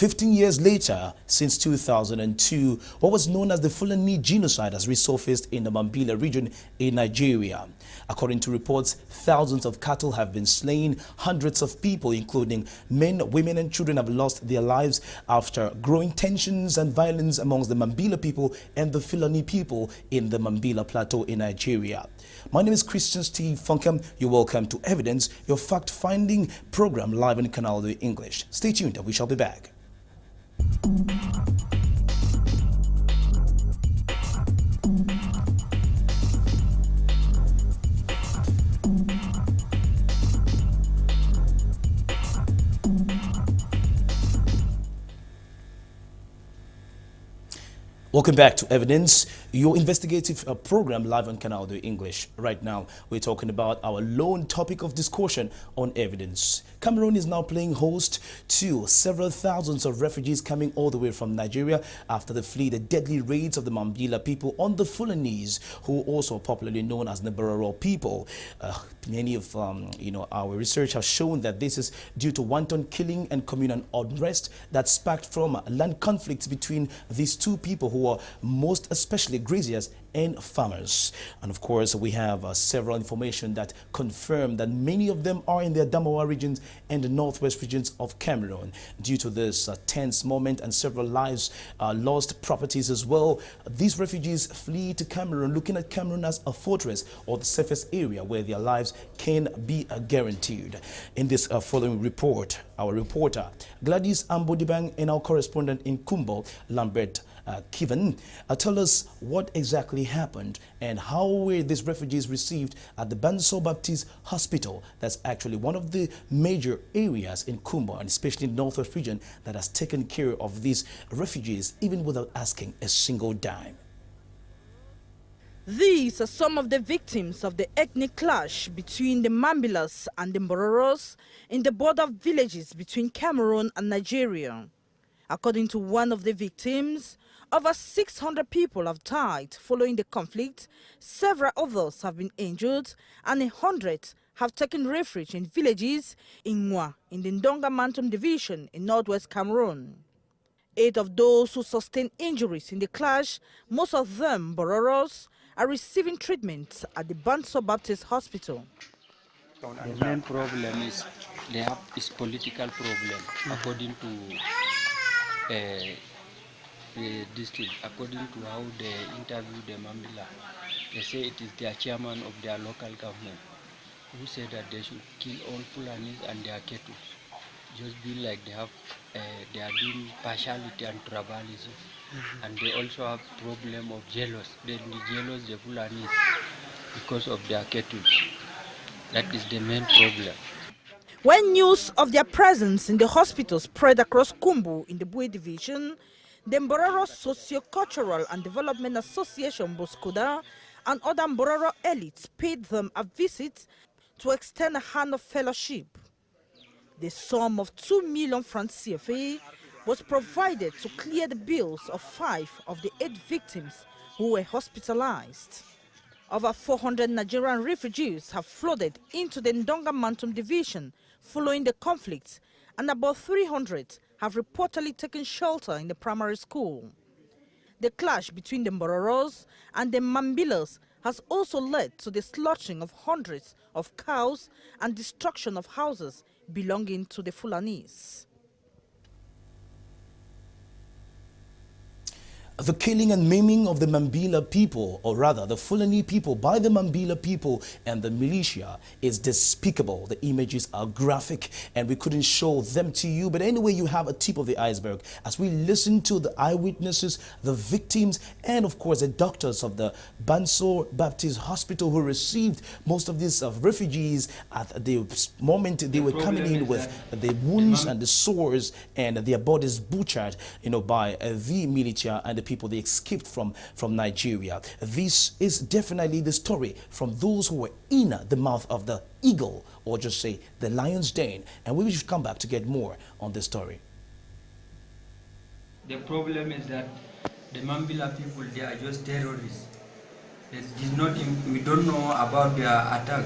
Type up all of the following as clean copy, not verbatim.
15 years later, since 2002, what was known as the Fulani genocide has resurfaced in the Mambila region in Nigeria. According to reports, thousands of cattle have been slain, hundreds of people, including men, women and children, have lost their lives after growing tensions and violence amongst the Mambila people and the Fulani people in the Mambila Plateau in Nigeria. My name is Christian Steve Funkem. You're welcome to Evidence, your fact-finding program live on Canal D English. Stay tuned and we shall be back. Welcome back to Evidence, your investigative program live on Canal D English. Right now, we're talking about our lone topic of discussion on evidence. Cameroon is now playing host to several thousands of refugees coming all the way from Nigeria after the deadly raids of the Mambila people on the Fulanese, who are also popularly known as the Bororo people. Many of our research has shown that this is due to wanton killing and communal unrest that sparked from land conflicts between these two people who are most especially graziers and farmers. And of course, we have several information that confirm that many of them are in the Adamawa regions and the northwest regions of Cameroon. Due to this tense moment and several lives lost, properties as well, these refugees flee to Cameroon, looking at Cameroon as a fortress or the safest area where their lives can be guaranteed. In this following report, our reporter Gladys Ambodibang and our correspondent in Kumbo, Lambert Kiven, tell us what exactly happened and how were these refugees received at the Banso Baptist Hospital. That's actually one of the major areas in Kumba, and especially in the northwest region, that has taken care of these refugees even without asking a single dime. These are some of the victims of the ethnic clash between the Mambilas and the Mbororos in the border villages between Cameroon and Nigeria. According to one of the victims, over 600 people have died following the conflict, several others have been injured, and 100 have taken refuge in villages in Nwa, in the Ndonga Mountain Division in northwest Cameroon. 8 of those who sustained injuries in the clash, most of them Bororos, are receiving treatment at the Banso Baptist Hospital. The main problem is political problem, according to the district. According to how they interview the Mambila, they say it is their chairman of their local government who said that they should kill all Fulanis and their cattle. Just be like they are doing partiality and tribalism. And they also have problem of jealous. They jealous the Fulanis because of their cattle. That is the main problem. When news of their presence in the hospital spread across Kumbu in the Bue division, the Mbororo Socio-Cultural and Development Association Boskoda and other Mbororo elites paid them a visit to extend a hand of fellowship. The sum of 2 million francs CFA was provided to clear the bills of 5 of the 8 victims who were hospitalized. Over 400 Nigerian refugees have flooded into the Ndonga Mountain Division following the conflict, and about 300 have reportedly taken shelter in the primary school. The clash between the Mbororos and the Mambilas has also led to the slaughtering of hundreds of cows and destruction of houses belonging to the Fulanese. The killing and maiming of the Mambila people, or rather the Fulani people by the Mambila people and the militia, is despicable. The images are graphic and we couldn't show them to you, but anyway, you have a tip of the iceberg as we listen to the eyewitnesses, the victims, and of course the doctors of the Banso Baptist Hospital who received most of these refugees at the moment they were coming in with the wounds and the sores and their bodies butchered, by the militia and the people they escaped from Nigeria. This is definitely the story from those who were in the mouth of the eagle, or just say the lion's den, and we should come back to get more on this story. The problem is that the Mambila people, they are just terrorists. We don't know about their attack.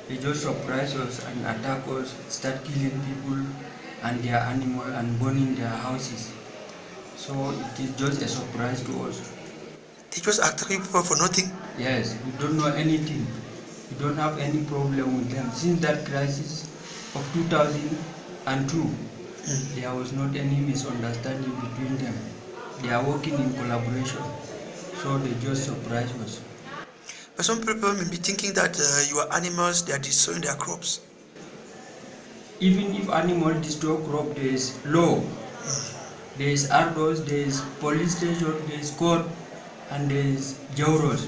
They just surprise us and attack us, start killing people, and their animal and burning their houses. So it is just a surprise to us. They just attacking people for nothing. Yes, we don't know anything. We don't have any problem with them. Since that crisis of 2002, there was not any misunderstanding between them. They are working in collaboration, so they just surprise us. But some people may be thinking that your animals, they are destroying their crops. Even if animal destroy crop, there is law, there is ARDOS, there is police station, there is court, and there is JAUROS.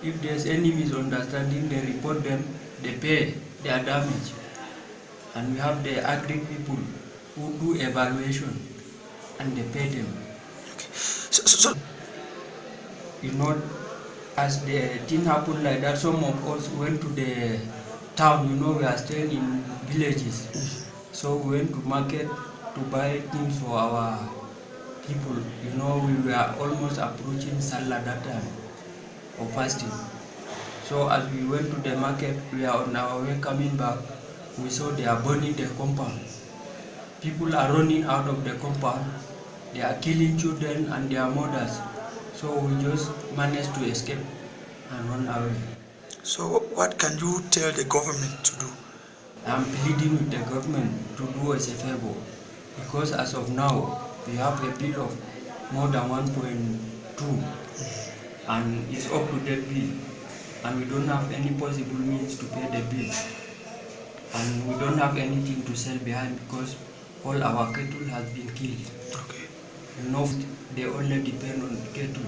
If there is any misunderstanding, they report them, they pay their damage. And we have the agri people who do evaluation and they pay them. Okay. So You know, as the thing happened like that, some of us went to the town. You know, we are staying in villages, so we went to market to buy things for our people. You know, we were almost approaching Salah that time or fasting. So as we went to the market, we are on our way coming back. We saw they are burning the compound. People are running out of the compound. They are killing children and their mothers. So we just managed to escape and run away. So what can you tell the government to do? I'm pleading with the government to do us a favor, because as of now we have a bill of more than 1.2 and it's up to that bill, and we don't have any possible means to pay the bill, and we don't have anything to sell behind because all our cattle has been killed. Okay. You know, they only depend on cattle.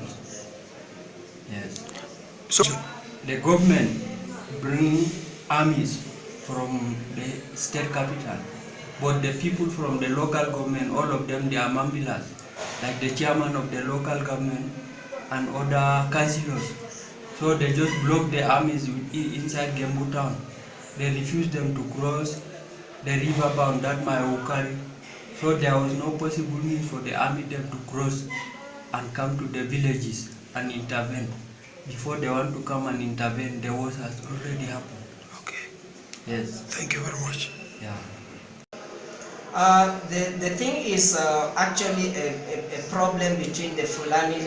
Yes. So The government bring armies from the state capital, but the people from the local government, all of them, they are mambilas, like the chairman of the local government and other councillors. So they just block the armies inside Gembu town. They refuse them to cross the river bound that Mayokari. So there was no possible means for the army them to cross and come to the villages and intervene. Before they want to come and intervene, the war has already happened. okay. Yes. Thank you very much. Yeah. The thing is actually a problem between the Fulani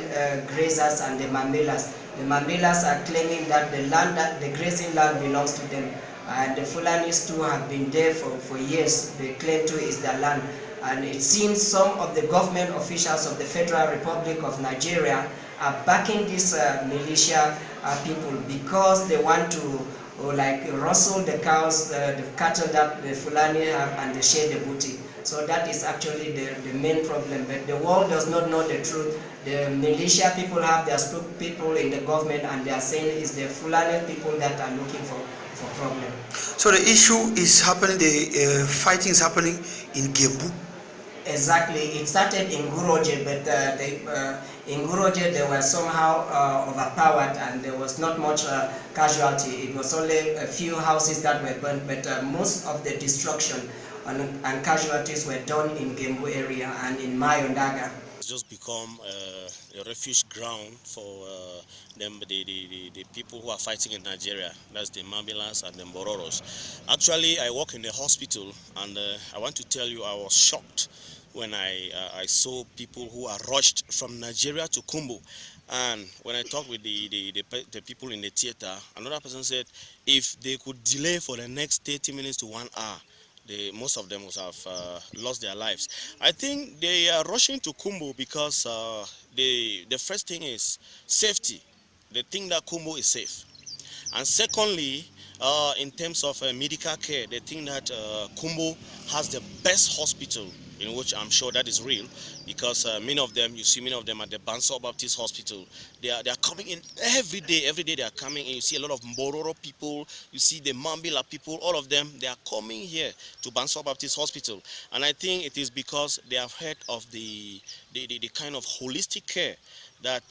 grazers and the Mambilas. The Mambilas are claiming that the grazing land belongs to them, and the Fulanis too have been there for years. They claim to is their land, and it seems some of the government officials of the Federal Republic of Nigeria are backing these militia people because they want to like rustle the cows, the cattle that the Fulani have, and they share the booty. So that is actually the main problem. But the world does not know the truth. The militia people have their people in the government, and they are saying it's the Fulani people that are looking for problem. So the issue is happening, the fighting is happening in Gembu. Exactly. It started in Guroje, but in Guroje they were somehow overpowered and there was not much casualty. It was only a few houses that were burnt, but most of the destruction and casualties were done in Gembu area and in Mayondaga. It's just become a refuge ground for them, the people who are fighting in Nigeria. That's the Mambilas and the Mbororos. Actually, I work in the hospital, and I want to tell you I was shocked when I saw people who are rushed from Nigeria to Kumbu. And when I talked with the people in the theater, another person said if they could delay for the next 30 minutes to 1 hour, most of them must have lost their lives. I think they are rushing to Kumbu because the first thing is safety. They think that Kumbu is safe. And secondly, in terms of medical care, they think that Kumbu has the best hospital, in which I'm sure that is real, because many of them at the Bansor Baptist Hospital. They are coming in every day they are coming in. You see a lot of Mbororo people, you see the Mambila people, all of them, they are coming here to Bansor Baptist Hospital. And I think it is because they have heard of the kind of holistic care that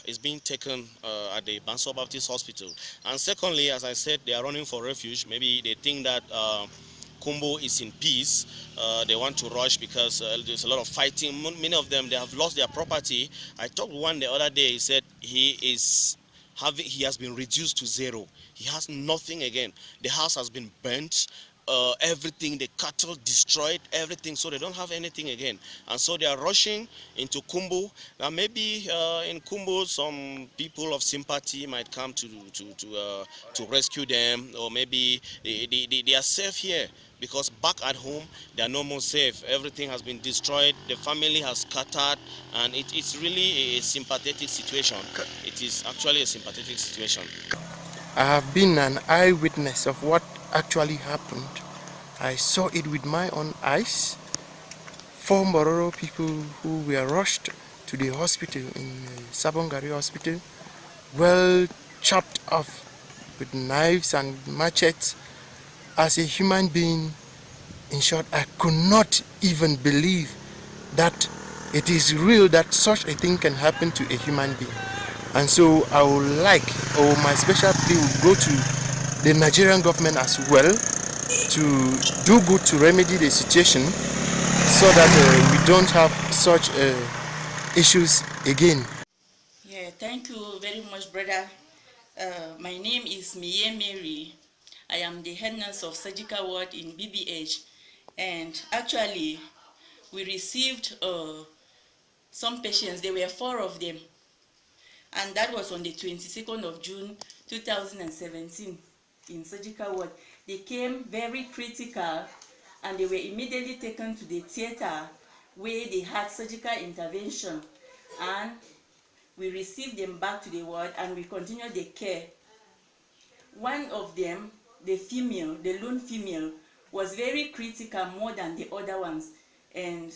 is being taken at the Bansor Baptist Hospital. And secondly, as I said, they are running for refuge. Maybe they think that Kumbu is in peace. They want to rush because there's a lot of fighting. Many of them, they have lost their property. I talked to one the other day. He said he has been reduced to zero. He has nothing again. The house has been burnt. everything, the cattle destroyed, everything, so they don't have anything again. And so they are rushing into Kumbu. Now maybe in Kumbu, some people of sympathy might come to rescue them, or maybe they are safe here, because back at home they are no more safe. Everything has been destroyed, the family has scattered, and it's really a sympathetic situation. It is actually a sympathetic situation. I have been an eyewitness of what actually happened. I saw it with my own eyes. 4 Mbororo people who were rushed to the hospital in Sabongari Hospital, well chopped off with knives and machetes. As a human being, in short, I could not even believe that it is real that such a thing can happen to a human being. And so I would like, or my special plea will go to the Nigerian government as well, to do good to remedy the situation so that we don't have such issues again. Yeah, thank you very much, brother. My name is Miye Mary. I am the head nurse of surgical ward in BBH, and actually we received some patients. There were 4 of them, and that was on the 22nd of June 2017 in surgical ward. They came very critical, and they were immediately taken to the theater where they had surgical intervention, and we received them back to the ward and we continued the care. One of them, the female, the lone female, was very critical more than the other ones, and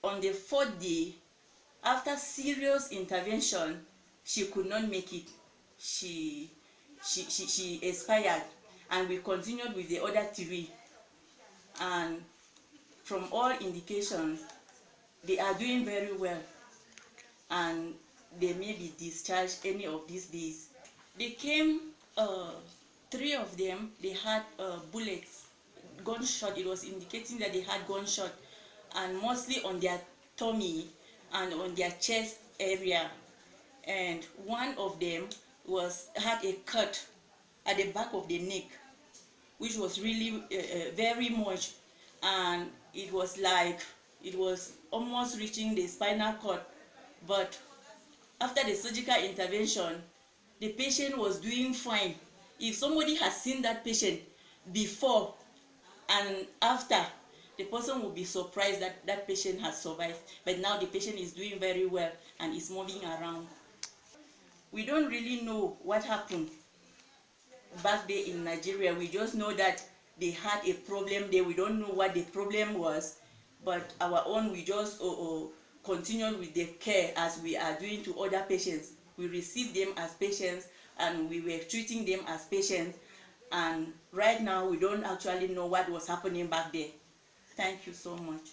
on the 4th day, after serious intervention, she could not make it. She expired, and we continued with the other 3. And from all indications, they are doing very well, and they may be discharged any of these days. They came, 3 of them, they had bullets, gunshot. It was indicating that they had gunshot, and mostly on their tummy and on their chest area. And one of them had a cut at the back of the neck, which was really very much, and it was almost reaching the spinal cord. But after the surgical intervention, the patient was doing fine. If somebody has seen that patient before and after, the person will be surprised that that patient has survived. But now the patient is doing very well and is moving around. We don't really know what happened back there in Nigeria. We just know that they had a problem there. We don't know what the problem was, but our own, we just continued with the care as we are doing to other patients. We received them as patients and we were treating them as patients, and right now we don't actually know what was happening back there. Thank you so much.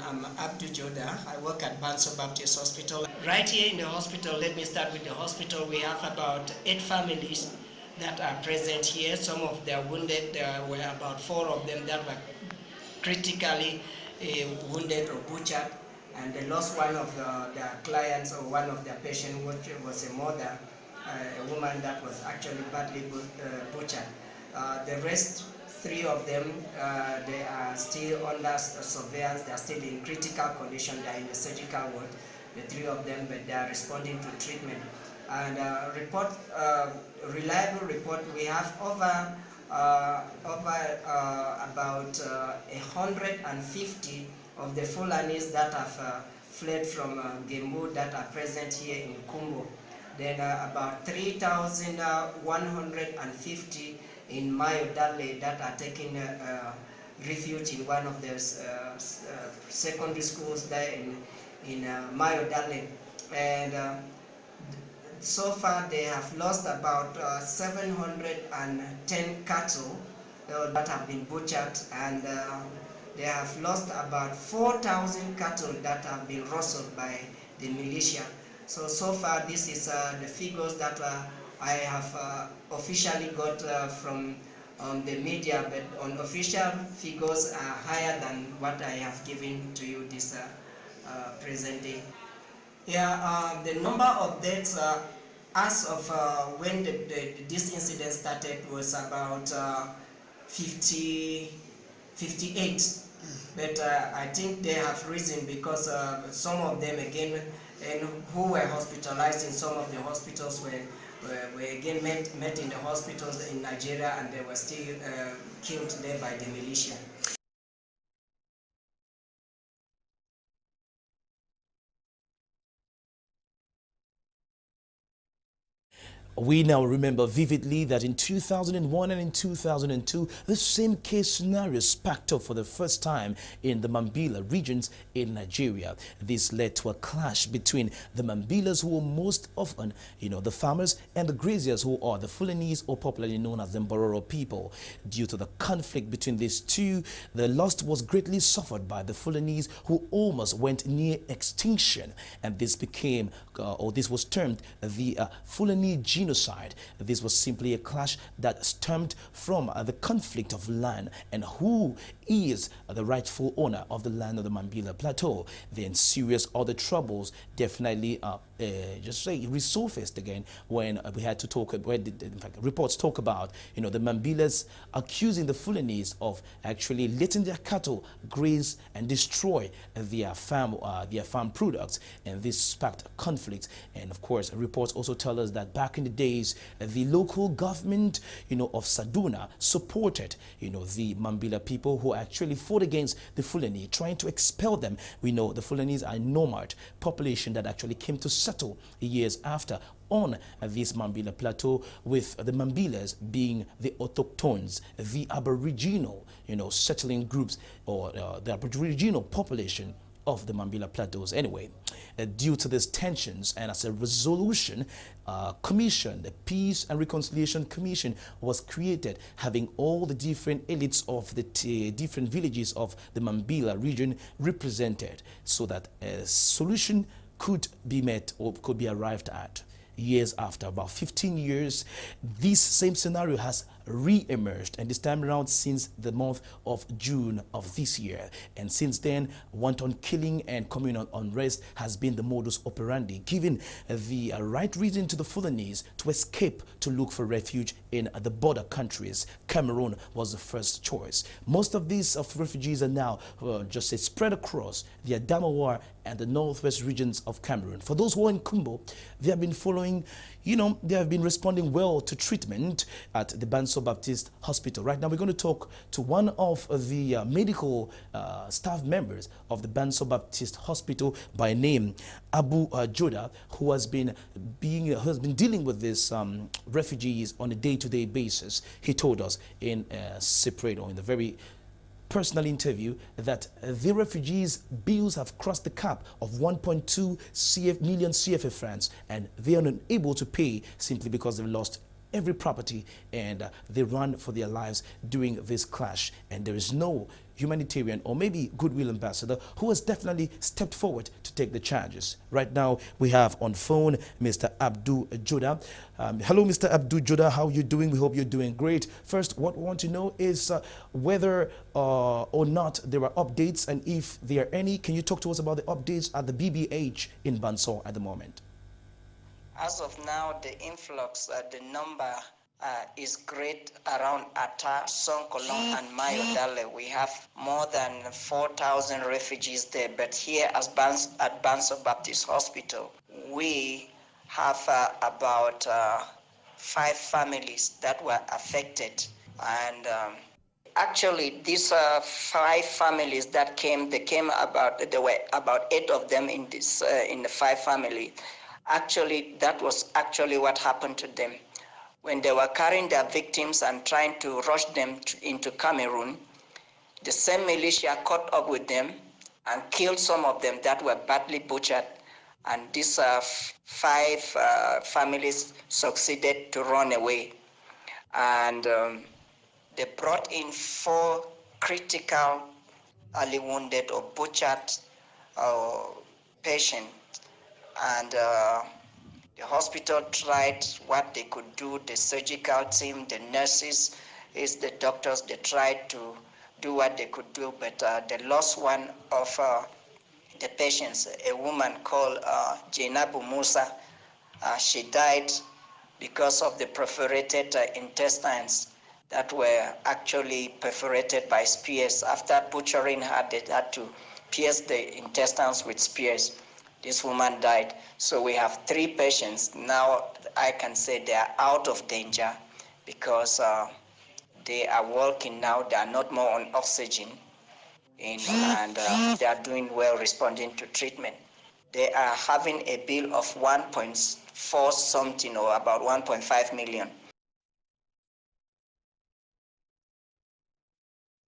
I'm Abdul Joda. I work at Banso Baptist Hospital. Right here in the hospital, let me start with the hospital. We have about 8 families that are present here. Some of them wounded. There were about 4 of them that were critically Wounded or butchered, and they lost one of their clients or one of their patients, which was a mother, a woman that was actually badly butchered. The rest 3 of them, they are still under surveillance. They are still in critical condition. They are in the surgical ward, the 3 of them, but they are responding to treatment. And reliable report, we have about 150 of the Fulanis that have fled from Gembu that are present here in Kumbu. Then about 3,150 in Mayodale that are taking refuge in one of the secondary schools there in Mayodale. And so far they have lost about 710 cattle that have been butchered, and they have lost about 4,000 cattle that have been rustled by the militia. So far this is the figures that I have officially got from the media, but unofficial figures are higher than what I have given to you this present day. Yeah, the number of deaths as of when this incident started was about 58. But I think they have risen because some of them again, and who were hospitalized in some of the hospitals were again met in the hospitals in Nigeria, and they were still killed there by the militia. We now remember vividly that in 2001 and in 2002, the same case scenario sparked up for the first time in the Mambila regions in Nigeria. This led to a clash between the Mambilas, who were most often, the farmers, and the graziers, who are the Fulanese, or popularly known as the Mbororo people. Due to the conflict between these two, the loss was greatly suffered by the Fulanese, who almost went near extinction, and this became, this was termed the Fulani genocide. This was simply a clash that stemmed from the conflict of land and who is the rightful owner of the land of the Mambila Plateau. Then serious other troubles definitely resurfaced again when we had to talk, in fact, reports talk about, the Mambilas accusing the Fulanese of actually letting their cattle graze and destroy their farm products, and this sparked conflict. And of course, reports also tell us that back in the days, the local government, of Saduna supported, the Mambila people who actually fought against the Fulani, trying to expel them. We know the Fulanese are a nomad population that actually came to settle years after on this Mambila plateau, with the Mambilas being the autochthones, the aboriginal, settling groups, or the aboriginal population of the Mambila plateaus. Anyway, due to these tensions and as a resolution, commission, the Peace and Reconciliation Commission, was created, having all the different elites of the different villages of the Mambila region represented, so that a solution could be met or could be arrived at. Years after, about 15 years, this same scenario has re-emerged, and this time around since the month of June of this year. And since then, wanton killing and communal unrest has been the modus operandi, giving the right reason to the Fulanese to escape to look for refuge in the border countries. Cameroon was the first choice. Most of these refugees are now spread across the Adamawa and the northwest regions of Cameroon. For those who are in Kumbo, they have been following, they have been responding well to treatment at the Banso Baptist Hospital. Right now, we're going to talk to one of the medical staff members of the Banso Baptist Hospital by name Abu Joda, who has been dealing with these refugees on a day-to-day basis. He told us in the very personal interview that the refugees' bills have crossed the cap of 1.2 million CFA francs, and they are unable to pay simply because they've lost every property and they run for their lives during this clash. And there is no humanitarian or maybe goodwill ambassador who has definitely stepped forward to take the charges. Right now, we have on phone Mr. Abdu Joda. Hello, Mr. Abdu Joda. How are you doing? We hope you're doing great. First, what we want to know is whether or not there are updates, and if there are any, can you talk to us about the updates at the BBH in Banso at the moment? As of now, the influx, the number is great around Ata, Sonkolong, and Mayodale. We have more than 4,000 refugees there, but here at Banso Baptist Hospital, we have about 5 families that were affected. And actually, these 5 families that came, there were about 8 of them in the 5 families. Actually, that was actually what happened to them. When they were carrying their victims and trying to rush them into Cameroon, the same militia caught up with them and killed some of them that were badly butchered. And these 5 families succeeded to run away. And they brought in 4 critically wounded or butchered patients. And the hospital tried what they could do, the surgical team, the nurses, the doctors, they tried to do what they could do, but they lost one of the patients, a woman called Jainabu Musa. She died because of the perforated intestines. that were actually perforated by spears. After butchering her, they had to pierce the intestines with spears. This woman died. So we have 3 patients. Now I can say they are out of danger because they are walking now. They are not more on oxygen, and they are doing well, responding to treatment. They are having a bill of 1.4 something, or about 1.5 million.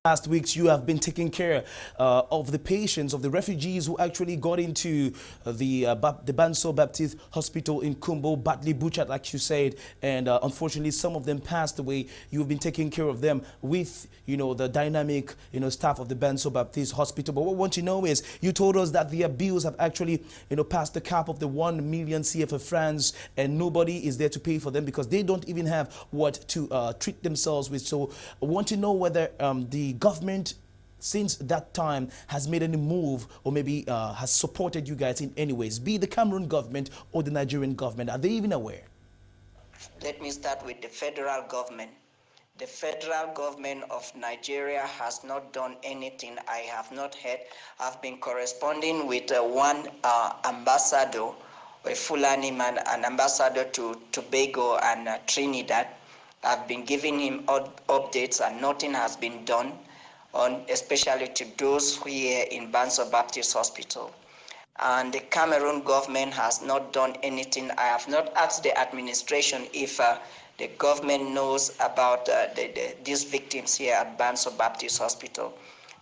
Last weeks, you have been taking care of the patients, of the refugees who actually got into the Banso Baptist Hospital in Kumbo, badly butchered, like you said, and unfortunately, some of them passed away. You've been taking care of them with, the dynamic, staff of the Banso Baptist Hospital. But what we want to know is, you told us that their bills have actually, passed the cap of the 1 million CFA francs, and nobody is there to pay for them because they don't even have what to treat themselves with. So, I want to know whether the government since that time has made any move or maybe has supported you guys in any ways, be it the Cameroon government or the Nigerian government. Are they even aware? Let me start with the federal government. The federal government of Nigeria has not done anything. I have not heard. I've been corresponding with one ambassador, a Fulani man, an ambassador to Tobago and Trinidad. I've been giving him updates and nothing has been done, especially to those here in Banso Baptist Hospital. And the Cameroon government has not done anything. I have not asked the administration if the government knows about these victims here at Banso Baptist Hospital.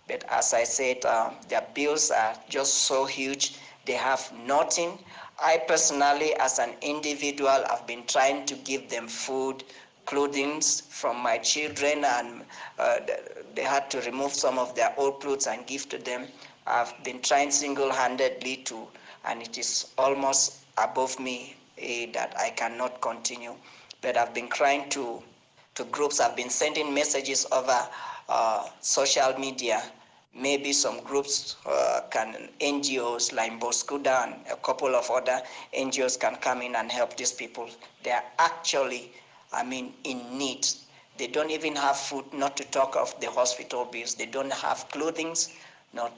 But as I said, their bills are just so huge. They have nothing. I personally, as an individual, have been trying to give them food, clothing from my children, and they had to remove some of their old clothes and give to them. I've been trying single-handedly to, and it is almost above me that I cannot continue. But I've been crying to groups. I've been sending messages over social media. Maybe some groups, NGOs like Boskuda and a couple of other NGOs can come in and help these people. They are actually, in need. They don't even have food, not to talk of the hospital bills. They don't have clothing, no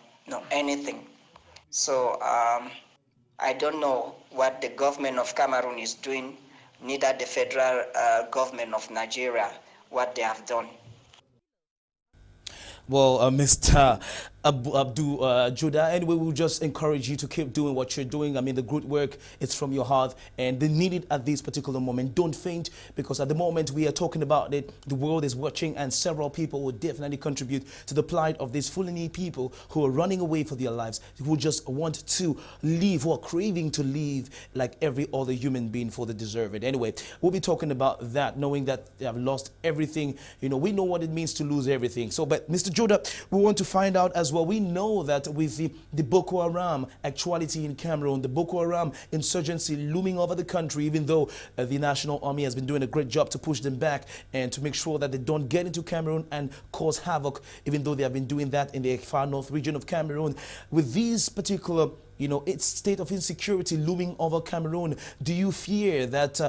anything. So I don't know what the government of Cameroon is doing, neither the federal government of Nigeria, what they have done. Well, Mr. Abdul Judah, anyway, we'll just encourage you to keep doing what you're doing. The good work is from your heart and they need it at this particular moment. Don't faint, because at the moment we are talking about it, the world is watching and several people will definitely contribute to the plight of these Fulani people who are running away for their lives, who just want to live, who are craving to live like every other human being, for they deserve it. Anyway, we'll be talking about that, knowing that they have lost everything. We know what it means to lose everything. So, but Mr. Judah, we want to find out as well. We know that with the Boko Haram actuality in Cameroon, the Boko Haram insurgency looming over the country, even though the National Army has been doing a great job to push them back and to make sure that they don't get into Cameroon and cause havoc, even though they have been doing that in the far north region of Cameroon. With these particular its state of insecurity looming over Cameroon, do you fear that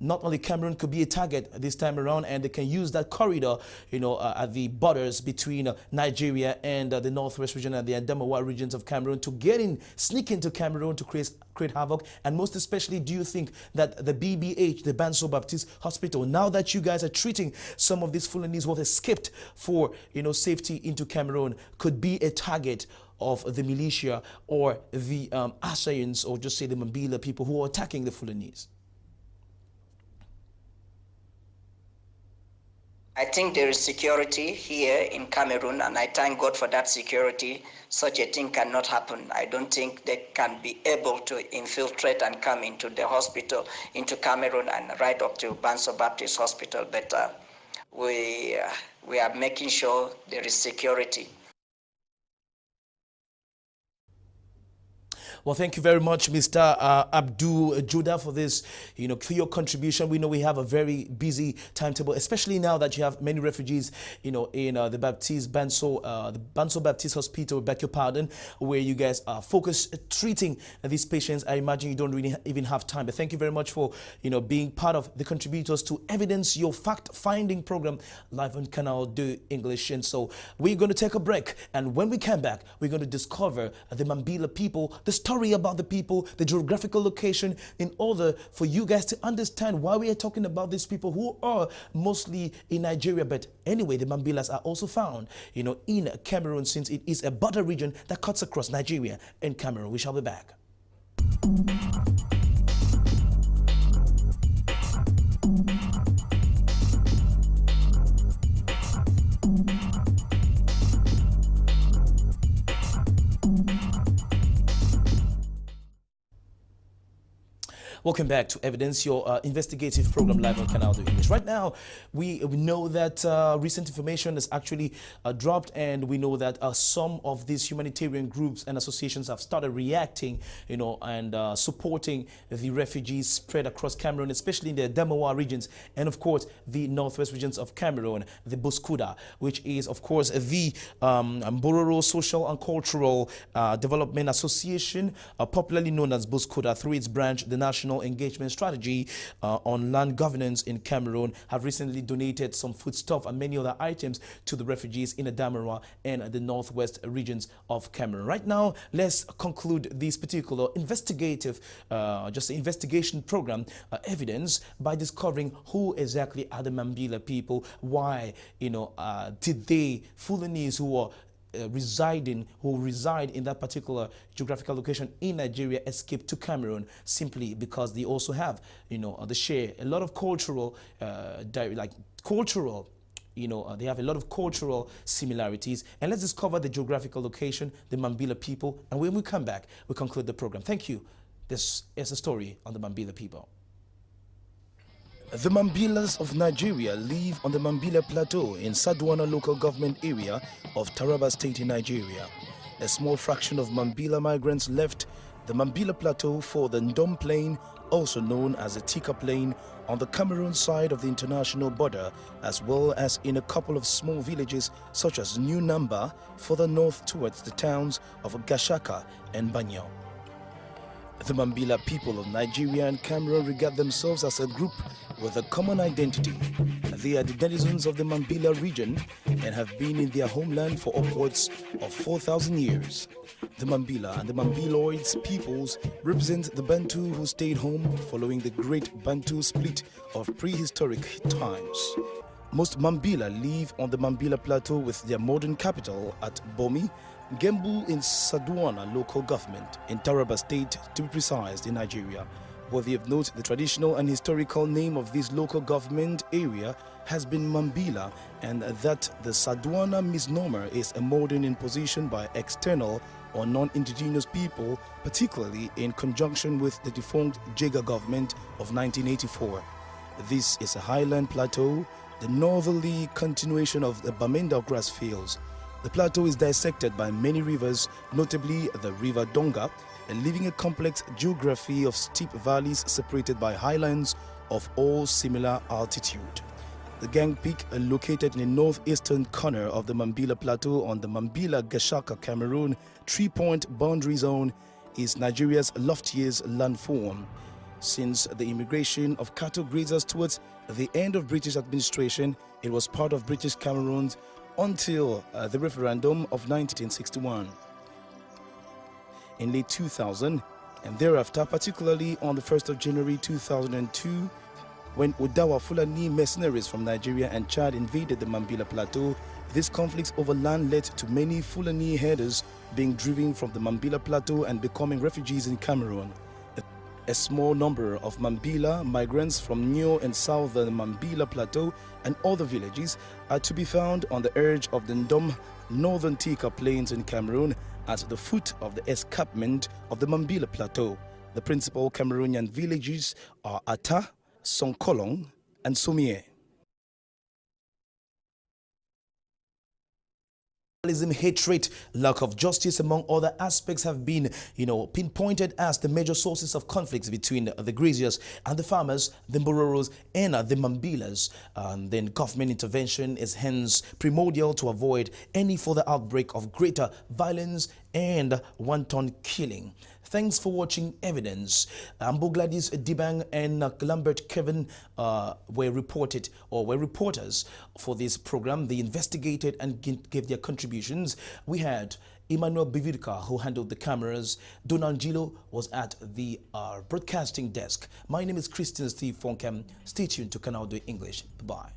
not only Cameroon could be a target this time around, and they can use that corridor, at the borders between Nigeria and the northwest region and the Adamawa regions of Cameroon to sneak into Cameroon to create havoc? And most especially, do you think that the BBH, the Banso Baptist Hospital, now that you guys are treating some of these Fulanese who have escaped for, safety into Cameroon, could be a target of the militia or the Assayians, or just say the Mambila people who are attacking the Fulanese? I think there is security here in Cameroon, and I thank God for that security. Such a thing cannot happen. I don't think they can be able to infiltrate and come into the hospital, into Cameroon, and right up to Banso Baptist Hospital. But we are making sure there is security. Well, thank you very much, Mr. Abdul Judah, for this, for your contribution. We know we have a very busy timetable, especially now that you have many refugees, in the Baptiste Banso, the Banso Baptiste Hospital, beg your pardon, where you guys are focused treating these patients. I imagine you don't really even have time, but thank you very much for, being part of the contributors to Evidence, your fact-finding program live on Canal de English. And so we're going to take a break, and when we come back, we're going to discover the Mambila people, the story about the people, the geographical location, in order for you guys to understand why we are talking about these people who are mostly in Nigeria. But anyway, the Mambilas are also found, in Cameroon, since it is a border region that cuts across Nigeria and Cameroon. We shall be back. Welcome back to Evidence, your investigative program live on Canal de English. Right now, we know that recent information is actually dropped, and we know that some of these humanitarian groups and associations have started reacting, and supporting the refugees spread across Cameroon, especially in the Damawa regions, and of course, the northwest regions of Cameroon, the Boskuda, which is, of course, the Mbororo Social and Cultural Development Association, popularly known as Boskuda, through its branch, the National Engagement Strategy on Land Governance in Cameroon, have recently donated some foodstuff and many other items to the refugees in the Damawa and the northwest regions of Cameroon. Right now, let's conclude this particular investigative, investigation program, Evidence, by discovering who exactly are the Mambila people, why, did they, Fulanese who are reside in that particular geographical location in Nigeria, escape to Cameroon simply because they also have, they share a lot of cultural, they have a lot of cultural similarities. And let's discover the geographical location, the Mambila people, and when we come back, we conclude the program. Thank you. This is a story on the Mambila people. The Mambilas of Nigeria live on the Mambila Plateau in Saduana local government area of Taraba State in Nigeria. A small fraction of Mambila migrants left the Mambila Plateau for the Ndom Plain, also known as the Tika Plain, on the Cameroon side of the international border, as well as in a couple of small villages such as New Namba, further north towards the towns of Gashaka and Banyo. The Mambila people of Nigeria and Cameroon regard themselves as a group with a common identity. They are the denizens of the Mambila region and have been in their homeland for upwards of 4,000 years. The Mambila and the Mambiloids peoples represent the Bantu who stayed home following the great Bantu split of prehistoric times. Most Mambila live on the Mambila Plateau with their modern capital at Bomi, Gembu in Saduana local government in Taraba State, to be precise, in Nigeria. Worthy of note, the traditional and historical name of this local government area has been Mambila, and that the Saduana misnomer is a modern imposition by external or non-indigenous people, particularly in conjunction with the defunct Jega government of 1984. This is a highland plateau, the northerly continuation of the Bamenda grass fields. The plateau is dissected by many rivers, notably the River Donga, and leaving a complex geography of steep valleys separated by highlands of all similar altitude. The Gang Peak, located in the northeastern corner of the Mambila Plateau on the Mambila-Gashaka Cameroon 3-point boundary zone, is Nigeria's loftiest landform. Since the immigration of cattle grazers towards the end of British administration, it was part of British Cameroon until the referendum of 1961. In late 2000 and thereafter, particularly on the 1st of January 2002, when Odawa Fulani mercenaries from Nigeria and Chad invaded the Mambila Plateau, these conflicts over land led to many Fulani herders being driven from the Mambila Plateau and becoming refugees in Cameroon. A small number of Mambila migrants from New and southern Mambila Plateau and other villages are to be found on the edge of the Ndom northern Tika Plains in Cameroon at the foot of the escarpment of the Mambila Plateau. The principal Cameroonian villages are Ata, Sonkolong, and Somie. Hatred, lack of justice, among other aspects, have been, pinpointed as the major sources of conflicts between the graziers and the farmers, the Mbororos and the Mambilas. And then government intervention is hence primordial to avoid any further outbreak of greater violence and wanton killing. Thanks for watching Evidence. Ambo Gladys Dibang and Lambert Kevin were reporters for this program. They investigated and gave their contributions. We had Emmanuel Bivirka, who handled the cameras. Donald Gilo was at the broadcasting desk. My name is Christian Steve Fonkem. Stay tuned to Canal de English. Bye-bye.